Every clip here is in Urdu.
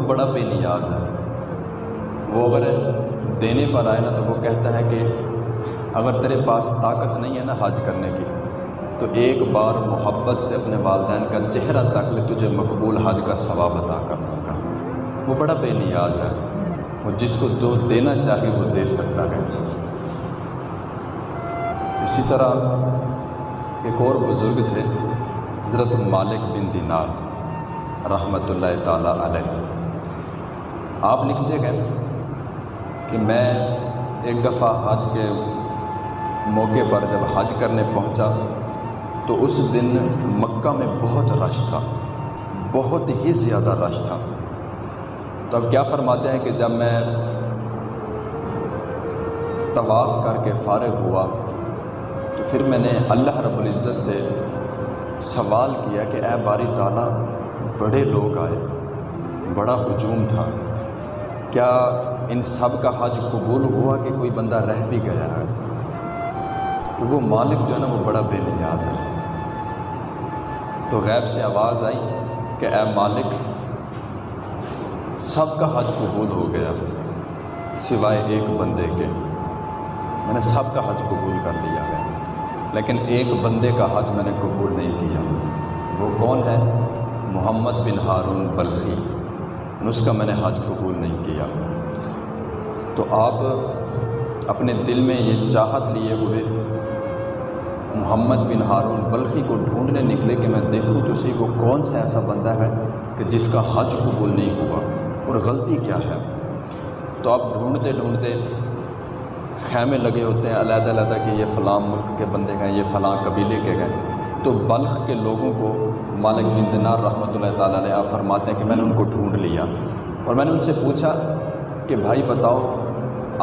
بڑا بے نیاز ہے. وہ اگر دینے پر آئے نا تو وہ کہتا ہے کہ اگر تیرے پاس طاقت نہیں ہے نا حج کرنے کی تو ایک بار محبت سے اپنے والدین کا چہرہ تک لے، تجھے مقبول حج کا ثواب عطا کر دوں گا. وہ بڑا بے نیاز ہے، وہ جس کو جو دینا چاہے وہ دے سکتا ہے. اسی طرح ایک اور بزرگ تھے حضرت مالک بن دینار رحمۃ اللہ تعالیٰ علیہ. آپ لکھتے گئے کہ میں ایک دفعہ حج کے موقع پر جب حج کرنے پہنچا تو اس دن مکہ میں بہت رش تھا، بہت ہی زیادہ رش تھا. تو اب کیا فرماتے ہیں کہ جب میں طواف کر کے فارغ ہوا تو پھر میں نے اللہ رب العزت سے سوال کیا کہ اے باری تعالیٰ، بڑے لوگ آئے، بڑا ہجوم تھا، کیا ان سب کا حج قبول ہوا کہ کوئی بندہ رہ بھی گیا ہے؟ تو وہ مالک جو ہے نا وہ بڑا بے نیاز ہے. تو غیب سے آواز آئی کہ اے مالک، سب کا حج قبول ہو گیا سوائے ایک بندے کے. میں نے سب کا حج قبول کر لیا ہے لیکن ایک بندے کا حج میں نے قبول نہیں کیا. وہ کون ہے؟ محمد بن ہارون بلخی. اس کا میں نے حج قبول نہیں کیا. تو آپ اپنے دل میں یہ چاہت لیے ہوئے محمد بن ہارون بلخی کو ڈھونڈنے نکلے کہ میں دیکھوں تو صحیح وہ کون سا ایسا بندہ ہے کہ جس کا حج قبول نہیں ہوا اور غلطی کیا ہے. تو آپ ڈھونڈتے ڈھونڈتے خیمے لگے ہوتے ہیں علیحدہ علیحدہ کہ یہ فلاں ملک کے بندے ہیں، یہ فلاں قبیلے کے ہیں. تو بلخ کے لوگوں کو مالک بن دینار رحمۃ اللہ تعالیٰ علیہ آپ فرماتے ہیں کہ میں نے ان کو ڈھونڈ لیا اور میں نے ان سے پوچھا کہ بھائی بتاؤ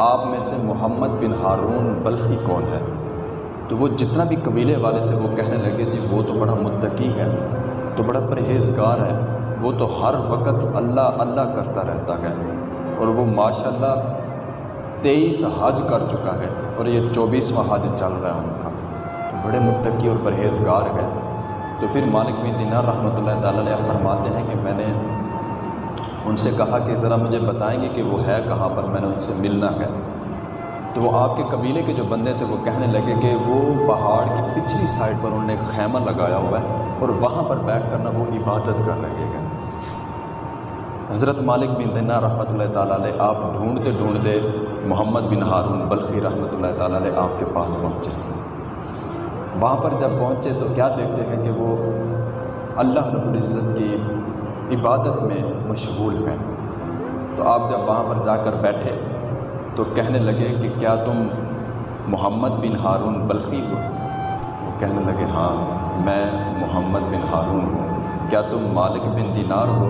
آپ میں سے محمد بن ہارون بلخی کون ہے؟ تو وہ جتنا بھی قبیلے والے تھے وہ کہنے لگے جی وہ تو بڑا متقی ہے، تو بڑا پرہیزگار ہے، وہ تو ہر وقت اللہ اللہ کرتا رہتا ہے اور وہ ماشاءاللہ 23 حج کر چکا ہے اور یہ 24واں حج چل رہا ہے ان کا، تو بڑے متقی اور پرہیزگار ہے. تو پھر مالک بن دینار رحمۃ اللہ تعالیٰ علیہ فرماتے ہیں کہ میں نے ان سے کہا کہ ذرا مجھے بتائیں گے کہ وہ ہے کہاں پر، میں نے ان سے ملنا ہے. تو وہ آپ کے قبیلے کے جو بندے تھے وہ کہنے لگے کہ وہ پہاڑ کی پچھلی سائڈ پر انہوں نے ایک خیمہ لگایا ہوا ہے اور وہاں پر بیٹھ کر نا وہ عبادت کر رہے ہیں. حضرت مالک بن دینار رحمۃ اللہ تعالیٰ علیہ آپ ڈھونڈتے ڈھونڈتے محمد بن ہارون بلخی رحمۃ اللہ تعالیٰ علیہ آپ کے پاس پہنچے. وہاں پر جب پہنچے تو کیا دیکھتے ہیں کہ وہ اللہ رب العزت کی عبادت میں مشغول ہیں. تو آپ جب وہاں پر جا کر بیٹھے تو کہنے لگے کہ کیا تم محمد بن ہارون بلخی ہو؟ وہ کہنے لگے ہاں میں محمد بن ہارون ہوں. کیا تم مالک بن دینار ہو؟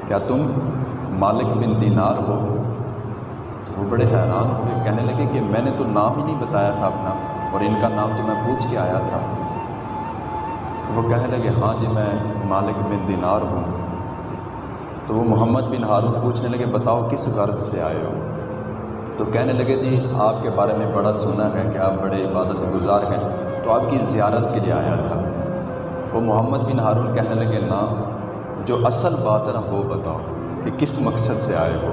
کیا تم مالک بن دینار ہو؟ تو وہ بڑے حیران ہوئے، کہنے لگے کہ میں نے تو نام ہی نہیں بتایا تھا اپنا اور ان کا نام تو میں پوچھ کے آیا تھا. تو وہ کہنے لگے ہاں جی میں مالک بن دینار ہوں. تو وہ محمد بن ہارون پوچھنے لگے بتاؤ کس غرض سے آئے ہو؟ تو کہنے لگے جی آپ کے بارے میں بڑا سنا ہے کہ آپ بڑے عبادت گزار ہیں، تو آپ کی زیارت کے لیے آیا تھا. وہ محمد بن ہارون کہنے لگے نا جو اصل بات ہے نا وہ بتاؤ کہ کس مقصد سے آئے ہو؟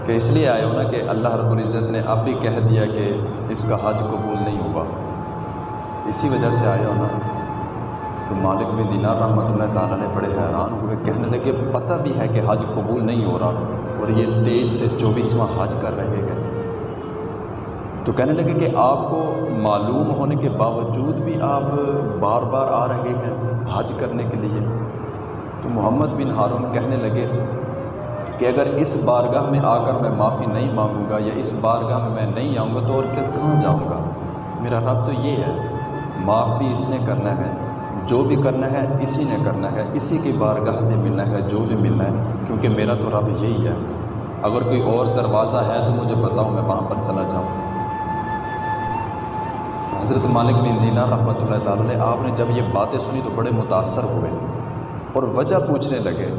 کہ اس لیے آئے ہو نا کہ اللہ رب العزت نے اب بھی کہہ دیا کہ اس کا حج قبول نہیں ہوا، اسی وجہ سے آئے ہو نا؟ تو مالک بن دینار رحمۃ اللہ تعالیٰ نے بڑے حیران ہوئے، کہنے لگے پتہ بھی ہے کہ حج قبول نہیں ہو رہا اور یہ 23 سے 24واں حج کر رہے ہیں. تو کہنے لگے کہ آپ کو معلوم ہونے کے باوجود بھی آپ بار بار آ رہے ہیں حج کرنے کے لیے. تو محمد بن ہارون کہنے لگے کہ اگر اس بارگاہ میں آ کر میں معافی نہیں مانگوں گا یا اس بارگاہ میں میں نہیں آؤں گا تو اور کہاں جاؤں گا؟ میرا رب تو یہ ہے، معاف بھی اس نے کرنا ہے، جو بھی کرنا ہے اسی نے کرنا ہے، اسی کی بارگاہ سے ملنا ہے جو بھی ملنا ہے، کیونکہ میرا تو رب یہی ہے. اگر کوئی اور دروازہ ہے تو مجھے بتاؤ میں وہاں پر چلا جاؤں. حضرت مالک بن دینار رحمۃ اللہ تعالیٰ علیہ آپ نے جب یہ باتیں سنی تو بڑے متاثر ہوئے اور وجہ پوچھنے لگے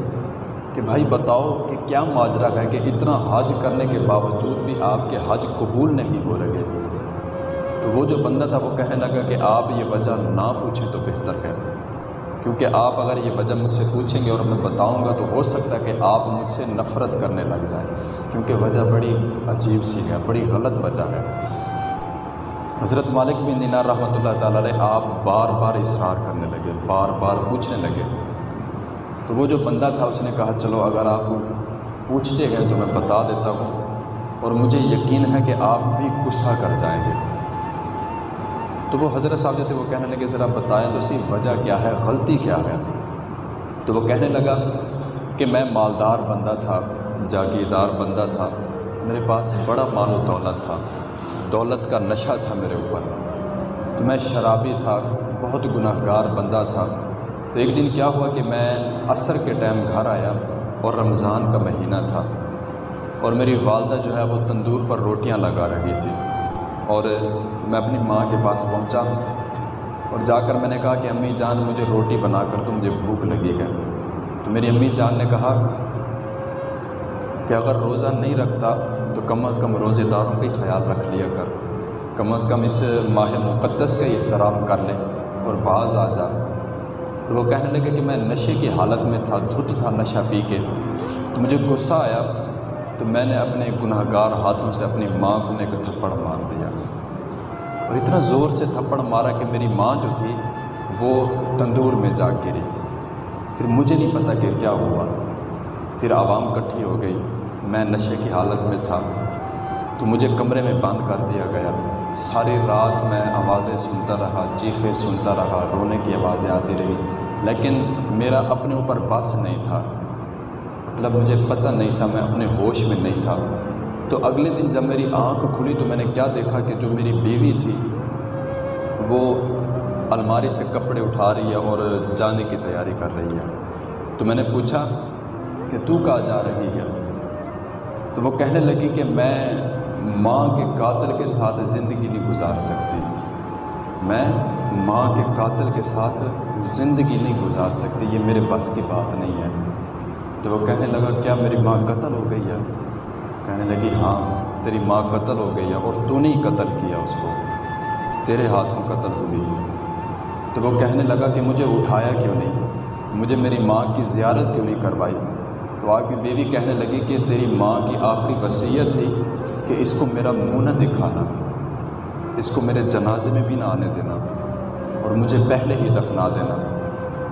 کہ بھائی بتاؤ کہ کیا ماجرا ہے کہ اتنا حج کرنے کے باوجود بھی آپ کے حج قبول نہیں ہو رہے؟ تو وہ جو بندہ تھا وہ کہنے لگا کہ آپ یہ وجہ نہ پوچھیں تو بہتر ہے. کیونکہ آپ اگر یہ وجہ مجھ سے پوچھیں گے اور میں بتاؤں گا تو ہو سکتا ہے کہ آپ مجھ سے نفرت کرنے لگ جائیں، کیونکہ وجہ بڑی عجیب سی ہے، بڑی غلط وجہ ہے۔ حضرت مالک بن دینار رحمۃ اللہ تعالیٰ علیہ آپ بار بار اصرار کرنے لگے، بار بار پوچھنے لگے۔ تو وہ جو بندہ تھا اس نے کہا چلو اگر آپ پوچھتے گئے تو میں بتا دیتا ہوں، اور مجھے یقین ہے کہ آپ بھی غصہ کر جائیں گے۔ تو وہ حضرت صاحب جو تھے وہ کہنے لگے ذرا بتائیں تو صحیح وجہ کیا ہے، غلطی کیا ہے؟ تو وہ کہنے لگا کہ میں مالدار بندہ تھا، جاگیردار بندہ تھا، میرے پاس بڑا مال و دولت تھا، دولت کا نشہ تھا میرے اوپر، تو میں شرابی تھا، بہت گناہ گار بندہ تھا۔ تو ایک دن کیا ہوا کہ میں عصر کے ٹائم گھر آیا اور رمضان کا مہینہ تھا، اور میری والدہ جو ہے وہ تندور پر روٹیاں لگا رہی تھی، اور میں اپنی ماں کے پاس پہنچا اور جا کر میں نے کہا کہ امی جان مجھے روٹی بنا کر تو مجھے بھوک لگی ہے۔ تو میری امی جان نے کہا کہ اگر روزہ نہیں رکھتا تو کم از کم روزے داروں کا ہی خیال رکھ لیا کر، کم از کم اس ماہ مقدس کا ہی احترام کر لے اور باز آ جا۔ تو وہ کہنے لگے کہ میں نشے کی حالت میں تھا، دھت تھا نشہ پی کے، تو مجھے غصہ آیا تو میں نے اپنے گناہ گار ہاتھوں سے اپنی ماں کو ایک تھپڑ مار دیا، اور اتنا زور سے تھپڑ مارا کہ میری ماں جو تھی وہ تندور میں جا گری۔ پھر مجھے نہیں پتہ کہ کیا ہوا، پھر عوام اکٹھی ہو گئی، میں نشے کی حالت میں تھا تو مجھے کمرے میں بند کر دیا گیا۔ ساری رات میں آوازیں سنتا رہا، چیخیں سنتا رہا، رونے کی آوازیں آتی رہی، لیکن میرا اپنے اوپر بس نہیں تھا، مطلب مجھے پتہ نہیں تھا، میں اپنے ہوش میں نہیں تھا۔ تو اگلے دن جب میری آنکھ کھلی تو میں نے کیا دیکھا کہ جو میری بیوی تھی وہ الماری سے کپڑے اٹھا رہی ہے اور جانے کی تیاری کر رہی ہے۔ تو میں نے پوچھا کہ تو کہاں جا رہی ہے؟ تو وہ کہنے لگی کہ میں ماں کے قاتل کے ساتھ زندگی نہیں گزار سکتی، میں ماں کے قاتل کے ساتھ زندگی نہیں گزار سکتی، یہ میرے بس کی بات نہیں ہے۔ تو وہ کہنے لگا کیا میری ماں قتل ہو گئی ہے؟ کہنے لگی ہاں تیری ماں قتل ہو گئی ہے، اور تو نے قتل کیا اس کو، تیرے ہاتھوں قتل ہوئی۔ تو وہ کہنے لگا کہ مجھے اٹھایا کیوں نہیں، مجھے میری ماں کی زیارت کیوں نہیں کروائی؟ تو آپ کی بیوی کہنے لگی کہ تیری ماں کی آخری وصیت تھی کہ اس کو میرا منہ نہ دکھانا، اس کو میرے جنازے میں بھی نہ آنے دینا، اور مجھے پہلے ہی دفنا دینا،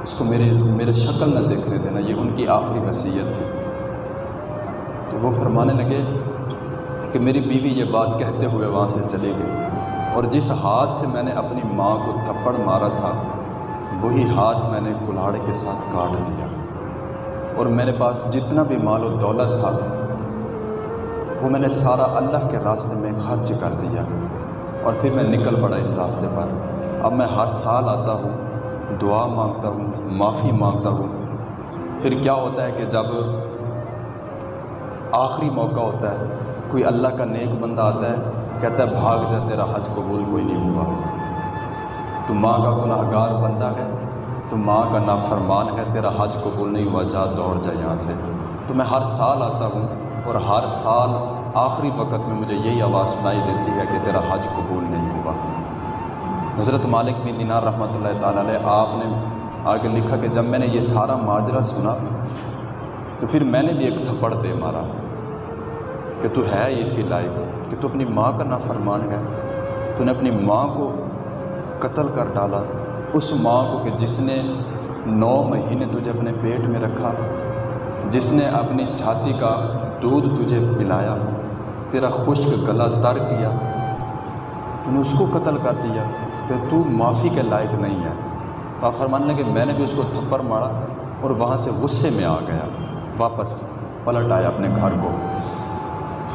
اس کو میرے شکل نہ دیکھنے دینا، یہ ان کی آخری وصیت تھی۔ تو وہ فرمانے لگے کہ میری بیوی یہ بات کہتے ہوئے وہاں سے چلی گئی، اور جس ہاتھ سے میں نے اپنی ماں کو تھپڑ مارا تھا وہی ہاتھ میں نے کلاڑے کے ساتھ کاٹ دیا، اور میرے پاس جتنا بھی مال و دولت تھا وہ میں نے سارا اللہ کے راستے میں خرچ کر دیا، اور پھر میں نکل پڑا اس راستے پر۔ اب میں ہر سال آتا ہوں، دعا مانگتا ہوں، معافی مانگتا ہوں، پھر کیا ہوتا ہے کہ جب آخری موقع ہوتا ہے کوئی اللہ کا نیک بندہ آتا ہے، کہتا ہے بھاگ جا تیرا حج قبول کوئی نہیں ہوا، تو ماں کا گناہ گار بندہ ہے، تو ماں کا نافرمان ہے، تیرا حج قبول نہیں ہوا، جا دوڑ جا یہاں سے۔ تو میں ہر سال آتا ہوں اور ہر سال آخری وقت میں مجھے یہی آواز سنائی دیتی ہے کہ تیرا حج قبول نہیں ہوا۔ حضرت مالک بن دینار رحمۃ اللہ تعالیٰ علیہ آپ نے آگے لکھا کہ جب میں نے یہ سارا ماجرا سنا تو پھر میں نے بھی ایک تھپڑ دے مارا کہ تو ہے اسی لائق کہ تو اپنی ماں کا نافرمان ہے، تو نے اپنی ماں کو قتل کر ڈالا، اس ماں کو کہ جس نے 9 مہینے تجھے اپنے پیٹ میں رکھا، جس نے اپنی چھاتی کا دودھ تجھے پلایا، تیرا خشک گلا تر کیا، تو نے اس کو قتل کر دیا، پھر تو معافی کے لائق نہیں ہے۔ تو آپ فرمانے لگے میں نے بھی اس کو تھپڑ مارا اور وہاں سے غصے میں آ گیا، واپس پلٹ آیا اپنے گھر کو۔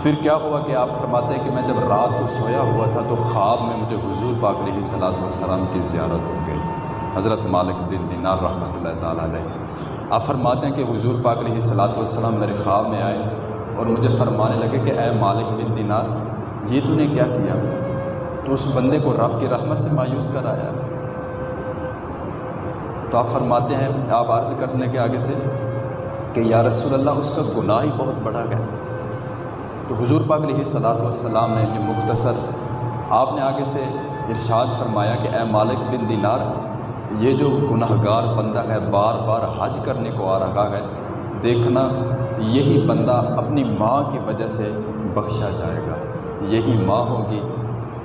پھر کیا ہوا کہ آپ فرماتے ہیں کہ میں جب رات کو سویا ہوا تھا تو خواب میں مجھے حضور پاک علیہ الصلوۃ والسلام کی زیارت ہو گئی، حضرت مالک بن دینار رحمۃ اللہ تعالیٰ علیہ۔ آپ فرماتے ہیں کہ حضور پاک علیہ الصلوۃ والسلام میرے خواب میں آئے اور مجھے فرمانے لگے کہ اے مالک بن دینار، یہ تو نے کیا کیا؟ تو اس بندے کو رب کی رحمت سے مایوس کر آیا۔ تو آپ فرماتے ہیں، آپ عرض کرنے کے آگے سے کہ یا رسول اللہ اس کا گناہ ہی بہت بڑا ہے۔ تو حضور پاک علیہ الصلوۃ والسلام نے یہ مختصر آپ نے آگے سے ارشاد فرمایا کہ اے مالک بن دینار، یہ جو گناہگار بندہ ہے بار بار حج کرنے کو آ رہا ہے، دیکھنا یہی بندہ اپنی ماں کی وجہ سے بخشا جائے گا، یہی ماں ہوگی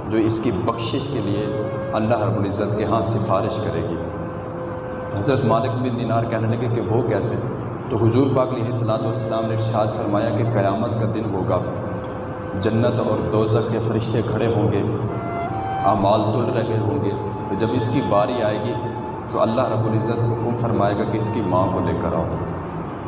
جو اس کی بخشش کے لیے اللہ رب العزت کے ہاں سفارش کرے گی۔ حضرت مالک بن دینار کہنے لگے کہ وہ کیسے؟ تو حضور پاک علیہ الصلوۃ والسلام نے ارشاد فرمایا کہ قیامت کا دن ہوگا، جنت اور دوزخ کے فرشتے کھڑے ہوں گے، اعمال تل رہے ہوں گے، تو جب اس کی باری آئے گی تو اللہ رب العزت حکم فرمائے گا کہ اس کی ماں کو لے کر آؤ۔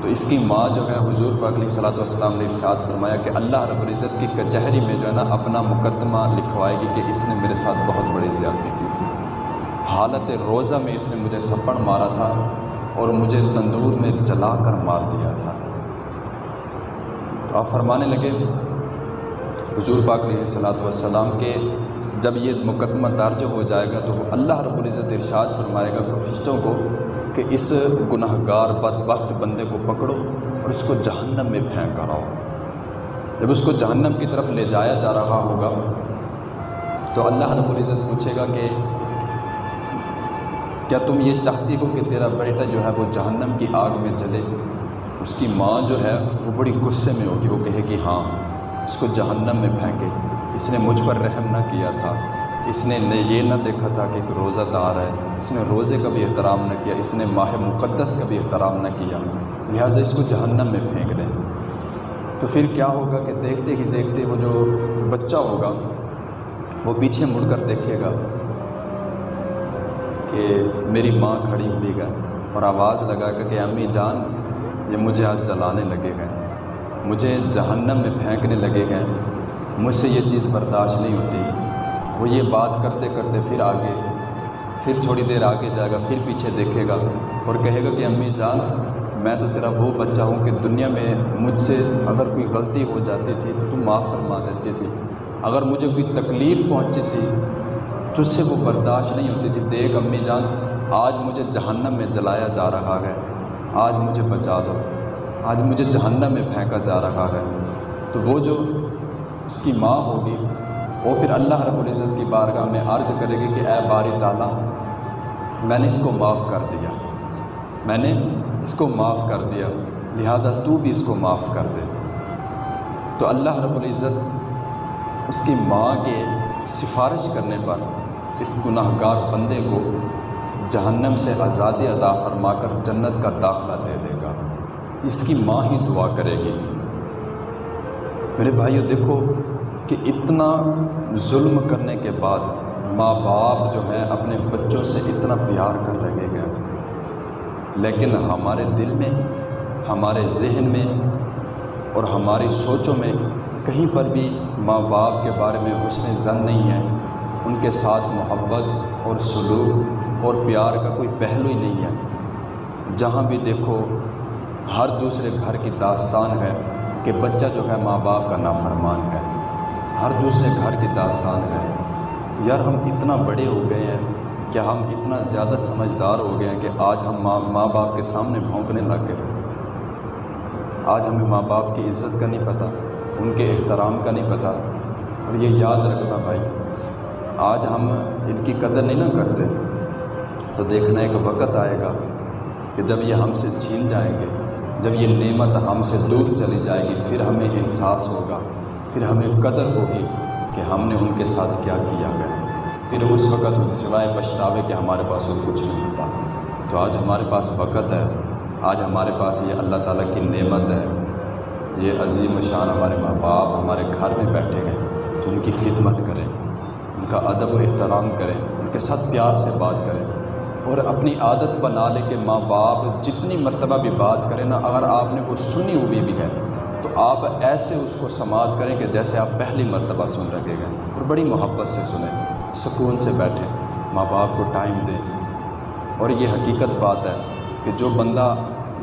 تو اس کی ماں جو ہے حضور پاک علیہ الصلوۃ والسلام نے ارشاد فرمایا کہ اللہ رب العزت کی کچہری میں جو ہے نا اپنا مقدمہ لکھوائے گی کہ اس نے میرے ساتھ بہت بڑی زیادتی کی تھی، حالت روزہ میں اس نے مجھے تھپڑ مارا تھا اور مجھے تندور میں جلا کر مار دیا تھا۔ تو آپ فرمانے لگے حضور پاک علیہ الصلوۃ والسلام کے جب یہ مقدمہ درج ہو جائے گا تو اللہ رب العزت ارشاد فرمائے گا فرشتوں کو کہ اس گناہگار بدبخت بندے کو پکڑو اور اس کو جہنم میں پھینک کر آؤ۔ جب اس کو جہنم کی طرف لے جایا جا رہا ہوگا تو اللہ رب العزت پوچھے گا کہ کیا تم یہ چاہتی ہو کہ تیرا بیٹا جو ہے وہ جہنم کی آگ میں جلے؟ اس کی ماں جو ہے وہ بڑی غصے میں ہوگی، وہ کہے گی ہاں، اس کو جہنم میں پھینکے، اس نے مجھ پر رحم نہ کیا تھا، اس نے یہ نہ دیکھا تھا کہ ایک روزہ دار ہے، اس نے روزے کا بھی احترام نہ کیا، اس نے ماہ مقدس کا بھی احترام نہ کیا، لہٰذا اس کو جہنم میں پھینک دیں۔ تو پھر کیا ہوگا کہ دیکھتے ہی دیکھتے وہ جو بچہ ہوگا وہ پیچھے مڑ کر دیکھے گا کہ میری ماں کھڑی ہوئی ہے اور آواز لگا کہ امی جان یہ مجھے آج جلانے لگے گئے، مجھے جہنم میں پھینکنے لگے گئے، مجھ سے یہ چیز برداشت نہیں ہوتی۔ وہ یہ بات کرتے کرتے پھر آگے، پھر تھوڑی دیر آگے جائے گا، پھر پیچھے دیکھے گا اور کہے گا کہ امی جان میں تو تیرا وہ بچہ ہوں کہ دنیا میں مجھ سے اگر کوئی غلطی ہو جاتی تھی تو تم معاف فرما دیتی تھی، اگر مجھے کوئی تکلیف پہنچی تھی تجھ سے وہ برداشت نہیں ہوتی تھی، دیکھ امی جان آج مجھے جہنم میں جلایا جا رہا ہے، آج مجھے بچا دو، آج مجھے جہنم میں پھینکا جا رہا ہے۔ تو وہ جو اس کی ماں ہوگی وہ پھر اللہ رب العزت کی بارگاہ میں عرض کرے گی کہ اے باری تعالیٰ میں نے اس کو معاف کر دیا، میں نے اس کو معاف کر دیا، لہٰذا تو بھی اس کو معاف کر دے۔ تو اللہ رب العزت اس کی ماں کے سفارش کرنے پر اس گناہگار بندے کو جہنم سے آزادی عطا فرما کر جنت کا داخلہ دے دے گا، اس کی ماں ہی دعا کرے گی۔ میرے بھائیو دیکھو کہ اتنا ظلم کرنے کے بعد ماں باپ جو ہے اپنے بچوں سے اتنا پیار کر رہے ہیں، لیکن ہمارے دل میں، ہمارے ذہن میں اور ہماری سوچوں میں کہیں پر بھی ماں باپ کے بارے میں حسن ظن نہیں ہے، ان کے ساتھ محبت اور سلوک اور پیار کا کوئی پہلو ہی نہیں ہے۔ جہاں بھی دیکھو ہر دوسرے گھر کی داستان ہے کہ بچہ جو ہے ماں باپ کا نافرمان ہے، ہر دوسرے گھر کی داستان ہے۔ یار ہم اتنا بڑے ہو گئے ہیں کہ ہم اتنا زیادہ سمجھدار ہو گئے ہیں کہ آج ہم ماں باپ کے سامنے بھونکنے لگ گئے، آج ہمیں ماں باپ کی عزت کا نہیں پتہ، ان کے احترام کا نہیں پتہ۔ اور یہ یاد رکھنا بھائی، آج ہم ان کی قدر نہیں نہ کرتے تو دیکھنا ایک وقت آئے گا کہ جب یہ ہم سے چھین جائیں گے، جب یہ نعمت ہم سے دور چلی جائے گی، پھر ہمیں احساس ہوگا، پھر ہمیں قدر ہوگی کہ ہم نے ان کے ساتھ کیا کیا ہے۔ پھر اس وقت سوائے پچھتاوے کہ ہمارے پاس اور کچھ نہیں ہوتا۔ تو آج ہمارے پاس وقت ہے، آج ہمارے پاس یہ اللہ تعالیٰ کی نعمت ہے، یہ عظیم شان ہمارے ماں باپ ہمارے گھر میں بیٹھے ہیں، تو ان کی خدمت کریں، ان کا ادب و احترام کریں، ان کے ساتھ پیار سے بات کریں، اور اپنی عادت بنا لیں کہ ماں باپ جتنی مرتبہ بھی بات کریں نا، اگر آپ نے وہ سنی ہوئی بھی ہے تو آپ ایسے اس کو سماعت کریں کہ جیسے آپ پہلی مرتبہ سن رہے ہیں، اور بڑی محبت سے سنیں، سکون سے بیٹھیں، ماں باپ کو ٹائم دیں۔ اور یہ حقیقت بات ہے کہ جو بندہ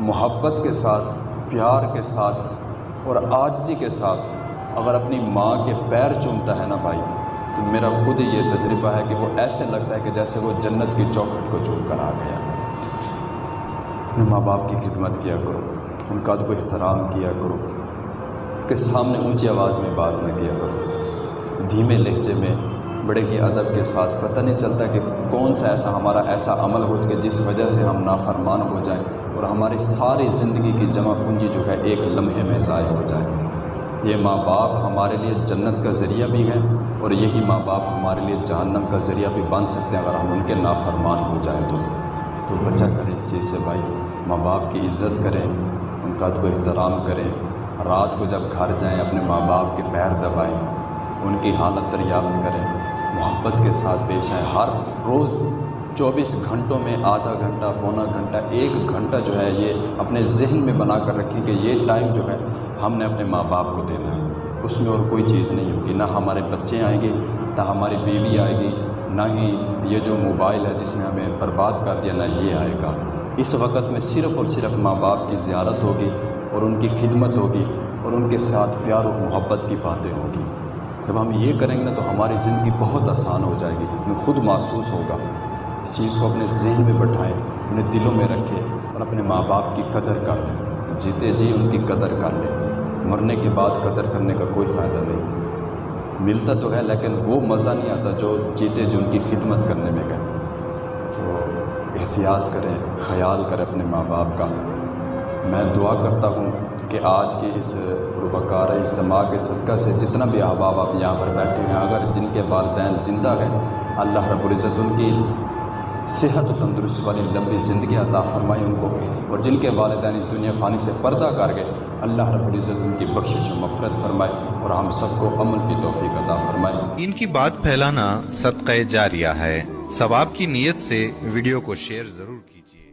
محبت کے ساتھ، پیار کے ساتھ اور عاجزی کے ساتھ اگر اپنی ماں کے پیر چومتا ہے نا بھائی، تو میرا خود یہ تجربہ ہے کہ وہ ایسے لگتا ہے کہ جیسے وہ جنت کی چوکھٹ کو چوم کر آ گیا۔ اپنے ماں باپ کی خدمت کیا کرو، ان کا ادب و احترام کیا کرو، کہ سامنے اونچی آواز میں بات نہ کیا کرو، دھیمے لہجے میں بڑے ہی ادب کے ساتھ، پتہ نہیں چلتا کہ کون سا ہمارا ایسا عمل ہو کہ جس وجہ سے ہم نافرمان ہو جائیں اور ہماری ساری زندگی کی جمع پونجی جو ہے ایک لمحے میں ضائع ہو جائے۔ یہ ماں باپ ہمارے لیے جنت کا ذریعہ بھی ہے اور یہی ماں باپ ہمارے لیے جہنم کا ذریعہ بھی بن سکتے ہیں اگر ہم ان کے نافرمان ہو جائیں تو بچا کریں اس چیز سے بھائی، ماں باپ کی عزت کریں، ان کا کو احترام کریں، رات کو جب گھر جائیں اپنے ماں باپ کے پیر دبائیں، ان کی حالت دریافت کریں، محبت کے ساتھ پیش آئیں۔ ہر روز 24 گھنٹوں میں آدھا گھنٹہ، پونا گھنٹہ، 1 گھنٹہ جو ہے یہ اپنے ذہن میں بنا کر رکھیں کہ یہ ٹائم جو ہے ہم نے اپنے ماں باپ کو دینا ہے۔ اس میں اور کوئی چیز نہیں ہوگی، نہ ہمارے بچے آئیں گے، نہ ہماری بیوی آئے گی، نہ ہی یہ جو موبائل ہے جس نے ہمیں برباد کر دیا، نہ یہ آئے گا۔ اس وقت میں صرف اور صرف ماں باپ کی زیارت ہوگی اور ان کی خدمت ہوگی اور ان کے ساتھ پیار و محبت کی باتیں ہوگی۔ جب ہم یہ کریں گے نا تو ہماری زندگی بہت آسان ہو جائے گی، ہمیں خود محسوس ہوگا۔ اس چیز کو اپنے ذہن میں بٹھائیں، اپنے دلوں میں رکھیں اور اپنے ماں باپ کی قدر کر لیں۔ جیتے جی ان کی قدر کر لیں، مرنے کے بعد قدر کرنے کا کوئی فائدہ نہیں، ملتا تو ہے لیکن وہ مزہ نہیں آتا جو جیتے جی ان کی خدمت کرنے میں گئے۔ تو احتیاط کریں، خیال کریں اپنے ماں باپ کا۔ میں دعا کرتا ہوں کہ آج کے اس پروپکار اجتماع کے صدقہ سے جتنا بھی احباب آپ یہاں پر بیٹھے ہیں، اگر جن کے والدین زندہ ہیں، اللہ رب العزت ان کی صحت و تندرست والی لمبی زندگی عطا فرمائے ان کو، اور جن کے والدین اس دنیا فانی سے پردہ کر گئے، اللہ رب العزت ان کی بخشش و مغفرت فرمائے اور ہم سب کو عمل کی توفیق عطا فرمائے۔ ان کی بات پھیلانا صدقہ جاریہ ہے، ثواب کی نیت سے ویڈیو کو شیئر ضرور کیجیے۔